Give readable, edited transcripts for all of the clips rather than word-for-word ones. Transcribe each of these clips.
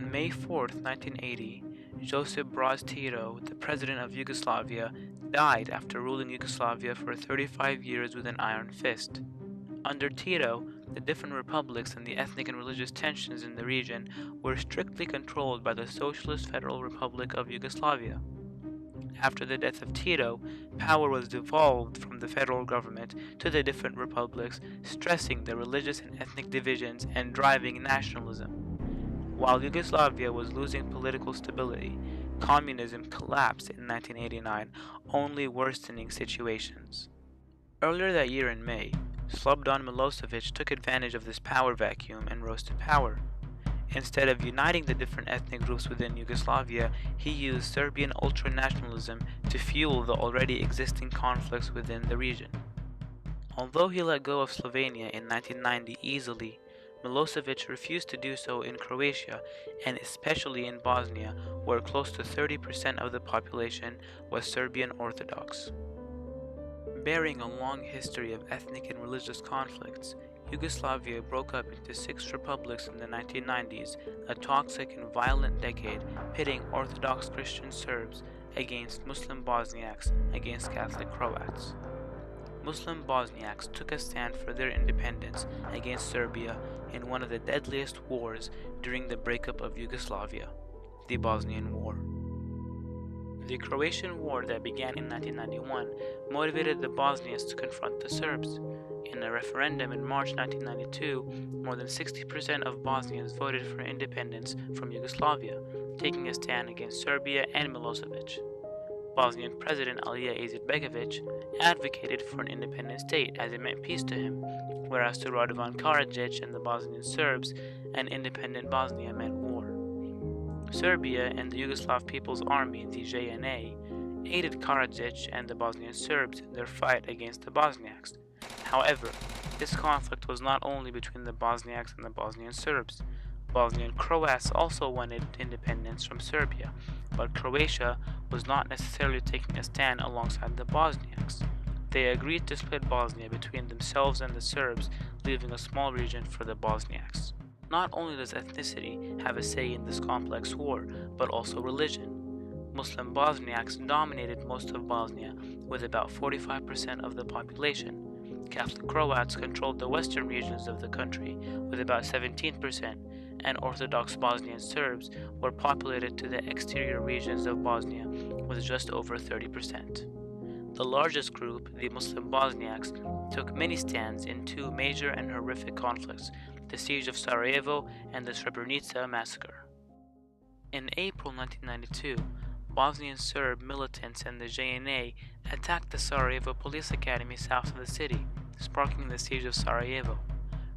On May 4, 1980, Josip Broz Tito, the president of Yugoslavia, died after ruling Yugoslavia for 35 years with an iron fist. Under Tito, the different republics and the ethnic and religious tensions in the region were strictly controlled by the Socialist Federal Republic of Yugoslavia. After the death of Tito, power was devolved from the federal government to the different republics, stressing the religious and ethnic divisions and driving nationalism. While Yugoslavia was losing political stability, communism collapsed in 1989, only worsening situations. Earlier that year in May, Slobodan Milosevic took advantage of this power vacuum and rose to power. Instead of uniting the different ethnic groups within Yugoslavia, he used Serbian ultranationalism to fuel the already existing conflicts within the region. Although he let go of Slovenia in 1990 easily, Milosevic refused to do so in Croatia and especially in Bosnia, where close to 30% of the population was Serbian Orthodox. Bearing a long history of ethnic and religious conflicts, Yugoslavia broke up into 6 republics in the 1990s, a toxic and violent decade pitting Orthodox Christian Serbs against Muslim Bosniaks against Catholic Croats. Muslim Bosniaks took a stand for their independence against Serbia in one of the deadliest wars during the breakup of Yugoslavia, the Bosnian War. The Croatian War that began in 1991 motivated the Bosnians to confront the Serbs. In a referendum in March 1992, more than 60% of Bosnians voted for independence from Yugoslavia, taking a stand against Serbia and Milosevic. Bosnian President Alija Izetbegovic advocated for an independent state as it meant peace to him, whereas to Radovan Karadzic and the Bosnian Serbs, an independent Bosnia meant war. Serbia and the Yugoslav People's Army, the JNA, aided Karadzic and the Bosnian Serbs in their fight against the Bosniaks. However, this conflict was not only between the Bosniaks and the Bosnian Serbs. Bosnian Croats also wanted independence from Serbia, but Croatia was not necessarily taking a stand alongside the Bosniaks. They agreed to split Bosnia between themselves and the Serbs, leaving a small region for the Bosniaks. Not only does ethnicity have a say in this complex war, but also religion. Muslim Bosniaks dominated most of Bosnia, with about 45% of the population. Catholic Croats controlled the western regions of the country, with about 17%, and Orthodox Bosnian Serbs were populated to the exterior regions of Bosnia, with just over 30%. The largest group, the Muslim Bosniaks, took many stands in 2 major and horrific conflicts, the Siege of Sarajevo and the Srebrenica massacre. In April 1992, Bosnian Serb militants and the JNA attacked the Sarajevo Police Academy south of the city, sparking the Siege of Sarajevo.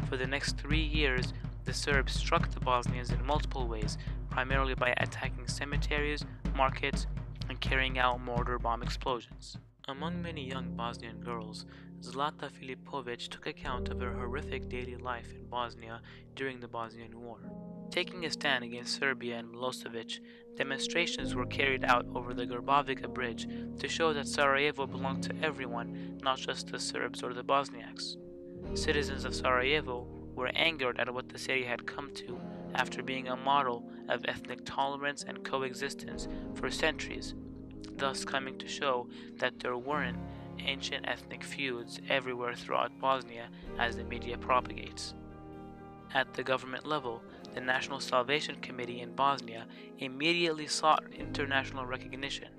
For the next 3 years, the Serbs struck the Bosnians in multiple ways, primarily by attacking cemeteries, markets, and carrying out mortar bomb explosions. Among many young Bosnian girls, Zlata Filipovic took account of her horrific daily life in Bosnia during the Bosnian War. Taking a stand against Serbia and Milosevic, demonstrations were carried out over the Grbavica Bridge to show that Sarajevo belonged to everyone, not just the Serbs or the Bosniaks. Citizens of Sarajevo were angered at what the city had come to after being a model of ethnic tolerance and coexistence for centuries, thus coming to show that there weren't ancient ethnic feuds everywhere throughout Bosnia as the media propagates. At the government level, the National Salvation Committee in Bosnia immediately sought international recognition.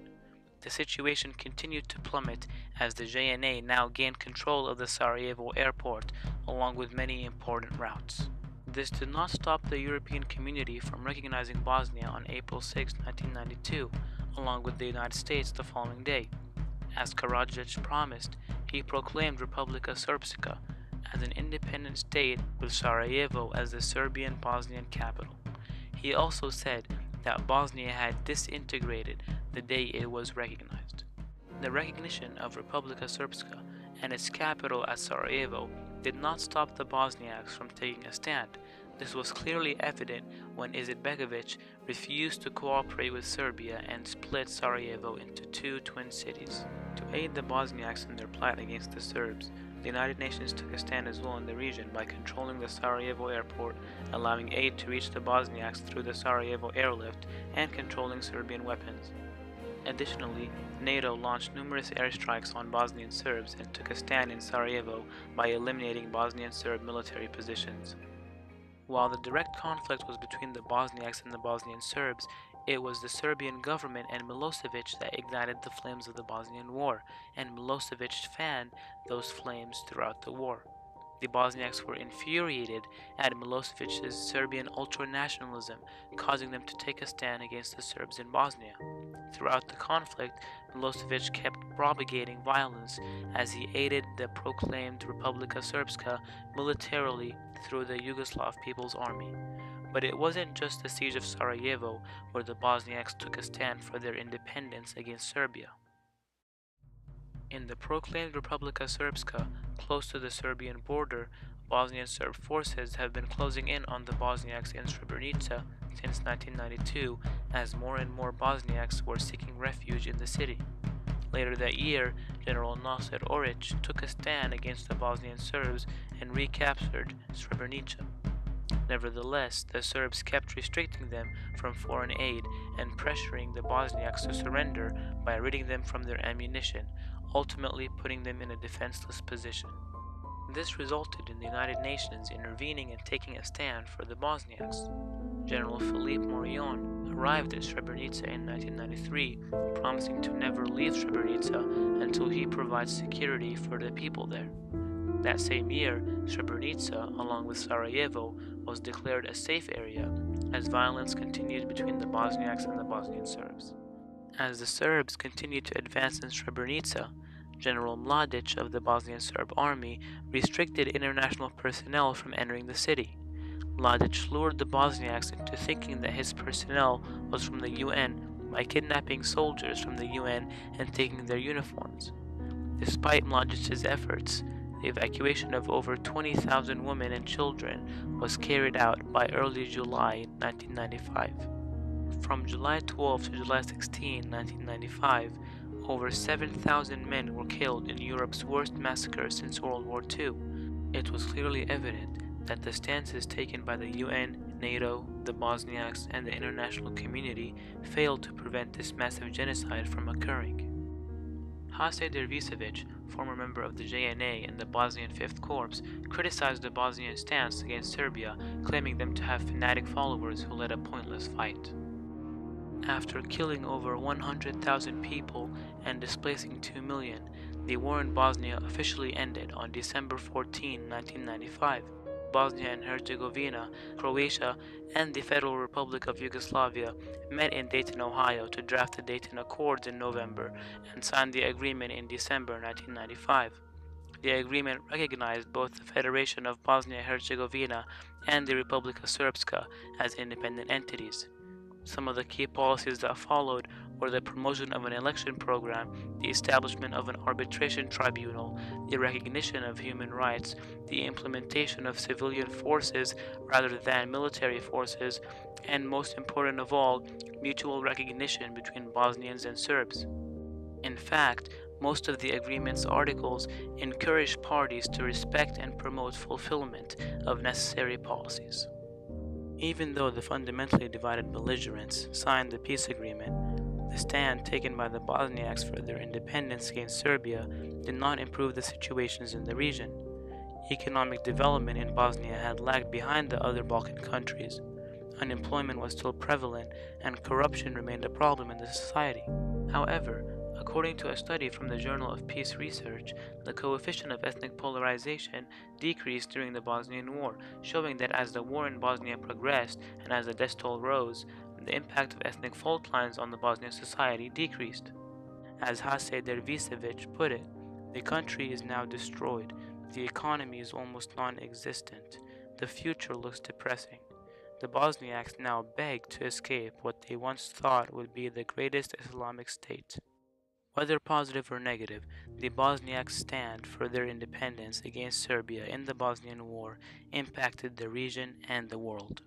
The situation continued to plummet as the JNA now gained control of the Sarajevo airport, along with many important routes. This did not stop the European community from recognizing Bosnia on April 6, 1992, along with the United States the following day. As Karadzic promised, he proclaimed Republika Srpska as an independent state with Sarajevo as the Serbian Bosnian capital. He also said that Bosnia had disintegrated the day it was recognized. The recognition of Republika Srpska and its capital at Sarajevo did not stop the Bosniaks from taking a stand. This was clearly evident when Izetbegovic refused to cooperate with Serbia and split Sarajevo into two twin cities. To aid the Bosniaks in their plight against the Serbs, the United Nations took a stand as well in the region by controlling the Sarajevo airport, allowing aid to reach the Bosniaks through the Sarajevo airlift, and controlling Serbian weapons. Additionally, NATO launched numerous airstrikes on Bosnian Serbs and took a stand in Sarajevo by eliminating Bosnian Serb military positions. While the direct conflict was between the Bosniaks and the Bosnian Serbs, it was the Serbian government and Milosevic that ignited the flames of the Bosnian War, and Milosevic fanned those flames throughout the war. The Bosniaks were infuriated at Milosevic's Serbian ultranationalism, causing them to take a stand against the Serbs in Bosnia. Throughout the conflict, Milosevic kept propagating violence as he aided the proclaimed Republika Srpska militarily through the Yugoslav People's Army. But it wasn't just the siege of Sarajevo where the Bosniaks took a stand for their independence against Serbia. In the proclaimed Republika Srpska, close to the Serbian border, Bosnian Serb forces have been closing in on the Bosniaks in Srebrenica since 1992, as more and more Bosniaks were seeking refuge in the city. Later that year, General Nasser Oric took a stand against the Bosnian Serbs and recaptured Srebrenica. Nevertheless, the Serbs kept restricting them from foreign aid and pressuring the Bosniaks to surrender by ridding them from their ammunition, ultimately putting them in a defenseless position. This resulted in the United Nations intervening and taking a stand for the Bosniaks. General Philippe Morion arrived at Srebrenica in 1993, promising to never leave Srebrenica until he provides security for the people there. That same year, Srebrenica, along with Sarajevo, was declared a safe area as violence continued between the Bosniaks and the Bosnian Serbs. As the Serbs continued to advance in Srebrenica, General Mladic of the Bosnian Serb army restricted international personnel from entering the city. Mladic lured the Bosniaks into thinking that his personnel was from the UN by kidnapping soldiers from the UN and taking their uniforms. Despite Mladic's efforts, the evacuation of over 20,000 women and children was carried out by early July 1995. From July 12 to July 16, 1995, over 7,000 men were killed in Europe's worst massacre since World War II. It was clearly evident that the stances taken by the UN, NATO, the Bosniaks, and the international community failed to prevent this massive genocide from occurring. Hase Dervisevic, former member of the JNA and the Bosnian Fifth Corps, criticized the Bosnian stance against Serbia, claiming them to have fanatic followers who led a pointless fight. After killing over 100,000 people and displacing 2 million, the war in Bosnia officially ended on December 14, 1995. Bosnia and Herzegovina, Croatia, and the Federal Republic of Yugoslavia met in Dayton, Ohio to draft the Dayton Accords in November and signed the agreement in December 1995. The agreement recognized both the Federation of Bosnia-Herzegovina and the Republika Srpska as independent entities. Some of the key policies that followed were the promotion of an election program, the establishment of an arbitration tribunal, the recognition of human rights, the implementation of civilian forces rather than military forces, and most important of all, mutual recognition between Bosnians and Serbs. In fact, most of the agreement's articles encouraged parties to respect and promote fulfillment of necessary policies. Even though the fundamentally divided belligerents signed the peace agreement, the stand taken by the Bosniaks for their independence against Serbia did not improve the situations in the region. Economic development in Bosnia had lagged behind the other Balkan countries. Unemployment was still prevalent, and corruption remained a problem in the society. However, according to a study from the Journal of Peace Research, the coefficient of ethnic polarization decreased during the Bosnian War, showing that as the war in Bosnia progressed and as the death toll rose, the impact of ethnic fault lines on the Bosnian society decreased. As Hase Dervisevic put it, the country is now destroyed, the economy is almost non-existent, the future looks depressing. The Bosniaks now beg to escape what they once thought would be the greatest Islamic state. Whether positive or negative, the Bosniaks' stand for their independence against Serbia in the Bosnian War impacted the region and the world.